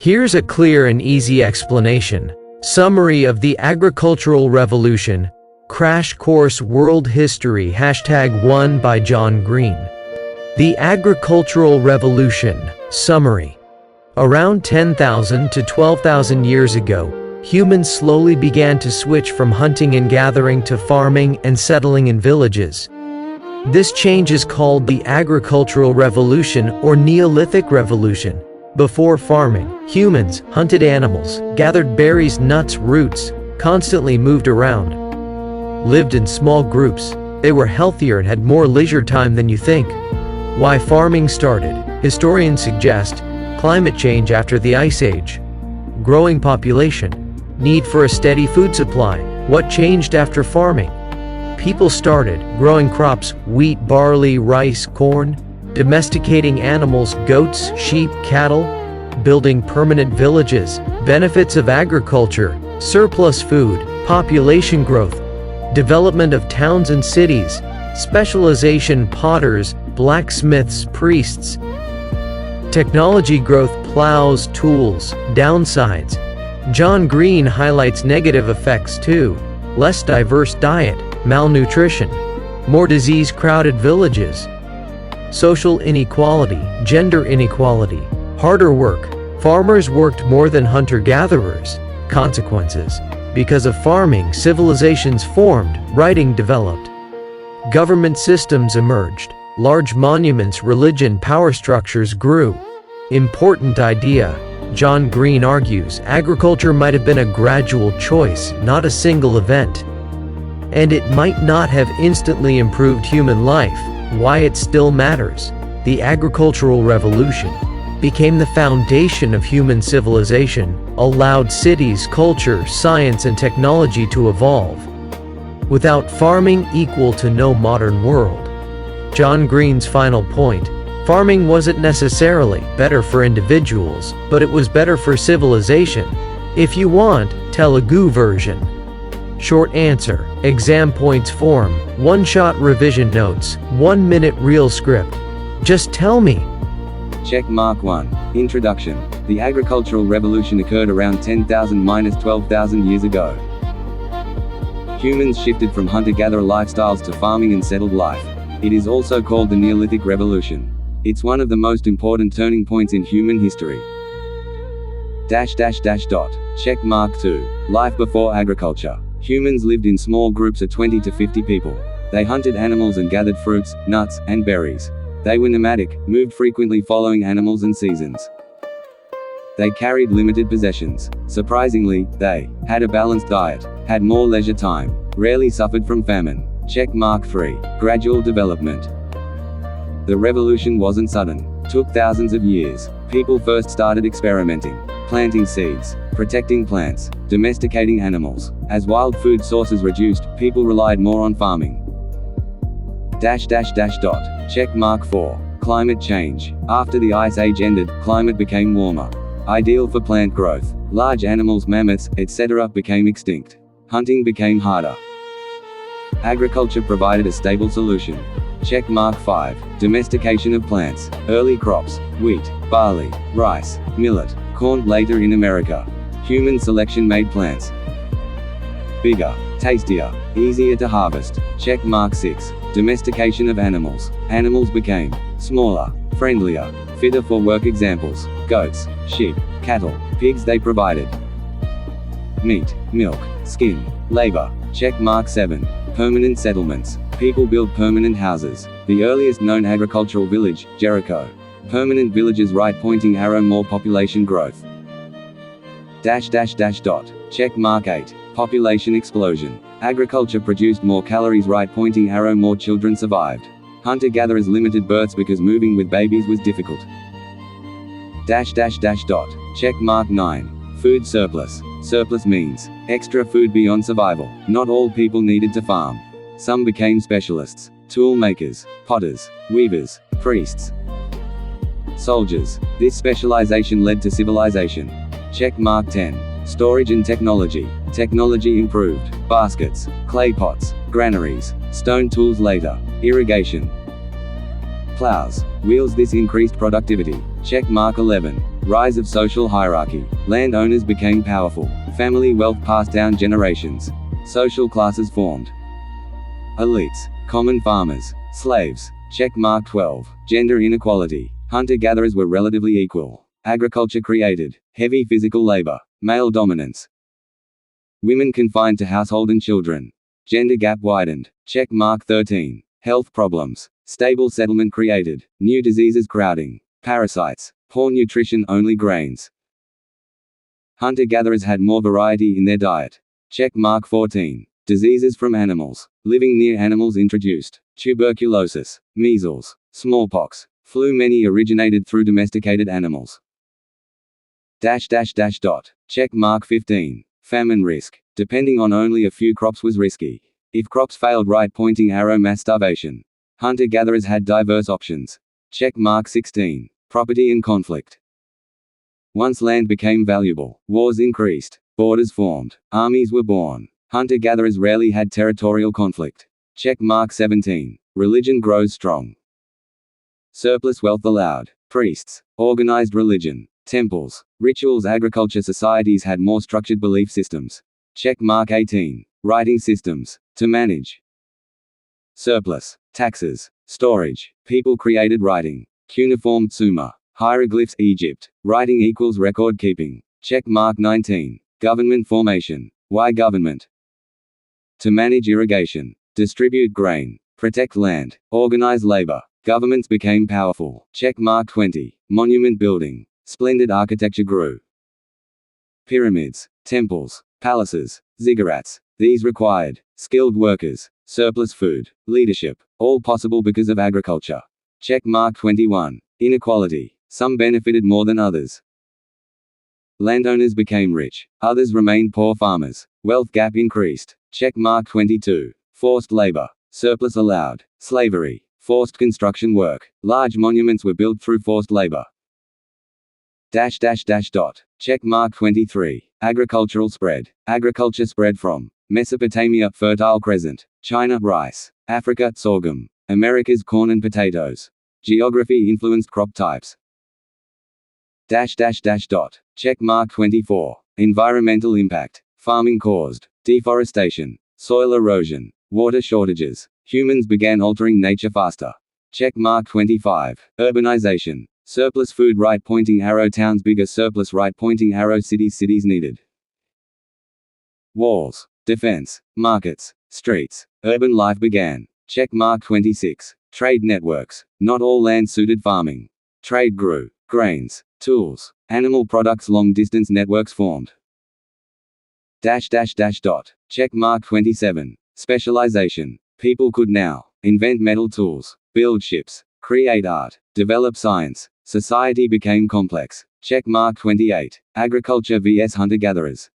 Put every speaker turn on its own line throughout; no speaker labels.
Here's a clear and easy explanation. Summary of the Agricultural Revolution. Crash Course World History #1 by John Green. The Agricultural Revolution. Summary. Around 10,000 to 12,000 years ago, humans slowly began to switch from hunting and gathering to farming and settling in villages. This change is called the Agricultural Revolution or Neolithic Revolution. Before farming, humans hunted animals, gathered berries, nuts, roots, constantly moved around, lived in small groups. They were healthier and had more leisure time than you think. Why farming started? Historians suggest climate change after the Ice Age, growing population, need for a steady food supply. What changed after farming? People started growing crops, wheat, barley, rice, corn, domesticating animals, goats, sheep, cattle, building permanent villages. Benefits of agriculture: surplus food, population growth, development of towns and cities, specialization: potters, blacksmiths, priests, technology growth, plows, tools. Downsides: John Green highlights negative effects too. Less diverse diet, malnutrition, more disease, crowded villages, social inequality, gender inequality, harder work. Farmers worked more than hunter-gatherers. Consequences: because of farming, civilizations formed, writing developed, government systems emerged, large monuments, religion, power structures grew. Important idea. John Green argues agriculture might have been a gradual choice, not a single event. And it might not have instantly improved human life. Why it still matters. The Agricultural Revolution became the foundation of human civilization, allowed cities, culture, science, and technology to evolve. Without farming equal to no modern world. John Green's final point: farming wasn't necessarily better for individuals, but it was better for civilization. If you want, Telugu version. Short answer. Exam points form. One-shot revision notes. 1-minute real script. Just tell me.
Check mark 1. Introduction. The agricultural revolution occurred around 10,000 to 12,000 years ago. Humans shifted from hunter-gatherer lifestyles to farming and settled life. It is also called the Neolithic Revolution. It's one of the most important turning points in human history. Check mark 2. Life before agriculture. Humans lived in small groups of 20 to 50 people. They hunted animals and gathered fruits, nuts, and berries. They were nomadic, moved frequently following animals and seasons. They carried limited possessions. Surprisingly, they had a balanced diet, had more leisure time, rarely suffered from famine. Check mark 3. Gradual development. The revolution wasn't sudden. Took thousands of years. People first started experimenting, planting seeds, protecting plants, domesticating animals. As wild food sources reduced, people relied more on farming. Check mark 4. Climate change. After the Ice Age ended, climate became warmer. Ideal for plant growth. Large animals, mammoths, etc. became extinct. Hunting became harder. Agriculture provided a stable solution. Check mark 5. Domestication of plants. Early crops: wheat, barley, rice, millet, corn. Later in America, human selection made plants bigger, tastier, easier to harvest. Check mark 6. Domestication of animals. Animals became smaller, friendlier, fitter for work. Examples: goats, sheep, cattle, pigs. They provided meat, milk, skin, labor. Check mark 7. Permanent settlements. People built permanent houses. The earliest known agricultural village, Jericho. Permanent villages. Right pointing arrow. More population growth. Check mark 8. Population explosion. Agriculture produced more calories. Right pointing arrow. More children survived. Hunter-gatherers limited births because moving with babies was difficult. Check mark 9. Food surplus. Surplus means extra food beyond survival. Not all people needed to farm. Some became specialists: tool makers, potters, weavers, priests, soldiers. This specialization led to civilization. Check mark 10. Storage and technology. Technology improved. Baskets, clay pots, granaries, stone tools. Later, irrigation, plows, wheels. This increased productivity. Check mark 11. Rise of social hierarchy. Landowners became powerful. Family wealth passed down generations. Social classes formed. Elites. Common farmers. Slaves. Check mark 12. Gender inequality. Hunter-gatherers were relatively equal. Agriculture created heavy physical labor. Male dominance. Women confined to household and children. Gender gap widened. Check mark 13. Health problems. Stable settlement created. New diseases crowding. Parasites. Poor nutrition, only grains. Hunter-gatherers had more variety in their diet. Check mark 14. Diseases from animals. Living near animals introduced. Tuberculosis. Measles. Smallpox. Flu. Many originated through domesticated animals. Check mark 15. Famine risk. Depending on only a few crops was risky. If crops failed, right pointing arrow, mass starvation. Hunter-gatherers had diverse options. Check mark 16. Property and conflict. Once land became valuable, wars increased, borders formed, armies were born. Hunter-gatherers rarely had territorial conflict. Check mark 17. Religion grows strong. Surplus wealth allowed. Priests. Organized religion. Temples. Rituals. Agriculture societies had more structured belief systems. Check mark 18. Writing systems. To manage. Surplus. Taxes. Storage. People created writing. Cuneiform Sumer. Hieroglyphs Egypt. Writing equals record keeping. Check mark 19. Government formation. Why government? To manage irrigation. Distribute grain. Protect land. Organize labor. Governments became powerful. Check mark 20. Monument building. Splendid architecture grew. Pyramids. Temples. Palaces. Ziggurats. These required skilled workers. Surplus food. Leadership. All possible because of agriculture. Check mark 21. Inequality. Some benefited more than others. Landowners became rich. Others remained poor farmers. Wealth gap increased. Check mark 22. Forced labor. Surplus allowed. Slavery. Forced construction work. Large monuments were built through forced labor. Check mark 23. Agricultural spread. Agriculture spread from Mesopotamia, Fertile Crescent. China, rice. Africa, sorghum. Americas, corn and potatoes. Geography influenced crop types. Check mark 24. Environmental impact. Farming caused deforestation, soil erosion, water shortages. Humans began altering nature faster. Check mark 25. Urbanization. Surplus food, right pointing arrow, towns bigger, surplus right pointing arrow, cities needed. Walls. Defense. Markets. Streets. Urban life began. Check mark 26. Trade networks. Not all land suited farming. Trade grew. Grains. Tools. Animal products, long distance networks formed. Check mark 27. Specialization. People could now invent metal tools, build ships, create art, develop science. Society became complex. Check mark 28. Agriculture vs hunter-gatherers.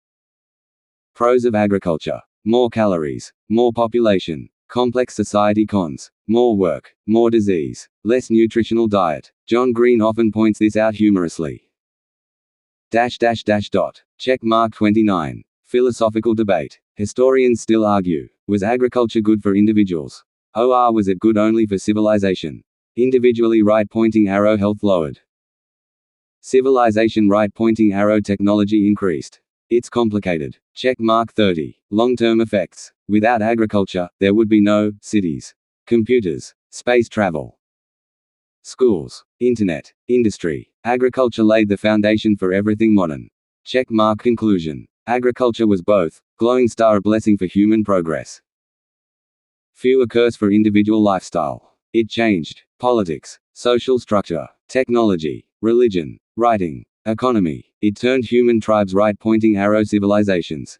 Pros of agriculture. More calories, more population. Complex society. Cons. More work, more disease, less nutritional diet. John Green often points this out humorously. Check mark 29. Philosophical debate. Historians still argue. Was agriculture good for individuals? Or was it good only for civilization? Individually, right pointing arrow, health lowered. Civilization, right pointing arrow, technology increased. It's complicated. Check mark 30. Long-term effects. Without agriculture, there would be no cities, computers, space travel, schools, internet, industry. Agriculture laid the foundation for everything modern. Check mark conclusion. Agriculture was both glowing star, a blessing for human progress, few a curse for individual lifestyle. It changed politics, social structure, technology, religion, writing, economy. It turned human tribes, right pointing arrow, civilizations.